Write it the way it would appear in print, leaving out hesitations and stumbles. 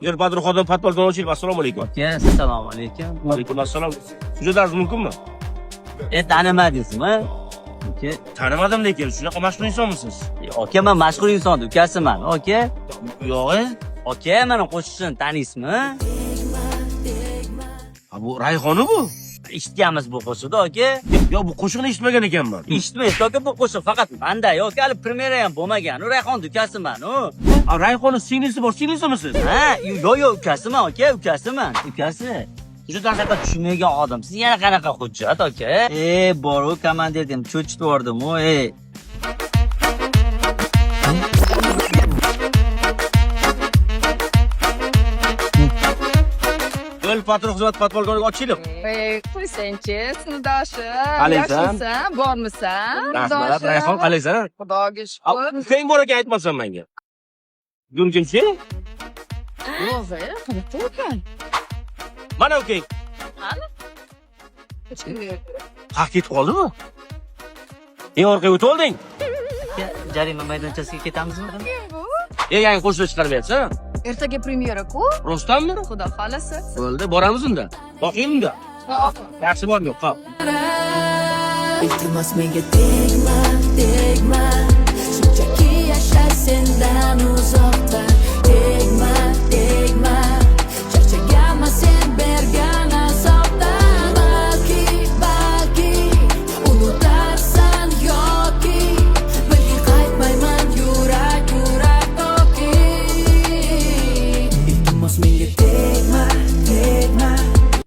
Yer Badruxo'dan Patpoldan ochilib, assalomu alaykum. Assalomu alaykum. Va alaykum assalom. Sujudingiz mumkinmi? Tanimadingizmi? Aka. Tanimadim lekin, shunaqa mashhur insonmisiz? Aka, men mashhur insonning ukasiman. Aka. Yo'q-e. Aka, meni qo'shiqchini taniysizmi? Ha bu Rayhoni bu. Eshitganmiz bu qo'shiqni, aka. Yo, bu qo'shiqni eshitmagan ekanman. Eshitmaysiz, aka, bu qo'shiq faqat manda, yo'q, hali premyera ham bo'lmagan. U Rayhonning ukasiman, u. Ha, Rayhoni singlisi bor, singlisimiz? Ha, yo'q, ukasiman, aka, ukasiman. Ukasi. Juda qanaqa tushunmagan odam. Siz yana qanaqa hujjat, aka? Bor-u, komandir dem, cho'chitib yubordim-u, Yo'l patrul xizmat patpolgoniga ochilib. Qo'ysangchi, sinfdoshim. Qalaysan? Yaxshisan? Bormisan? Rahmat, Rayhon qalaysan? Xudoga shukr. Ukang bor ekan aytmasan menga. Gumjimchi? Yo'q, qayerda ukang? Mana ukang. Qani? Ha, ketib qoldimi? Orqaga o'tib olding. Jarima maydonchasiga ketamizmi? Yangi qo'shiq chiqarib bersin. Ertaga premyera-ku. Rostammi? Xudo xolasa. Bo'ldi, boramiz unda. Boqing unda. Yaxshi bormi? Qop. Iltimos menga tegma, tegma. Shunchaki yashar sendan uzoq.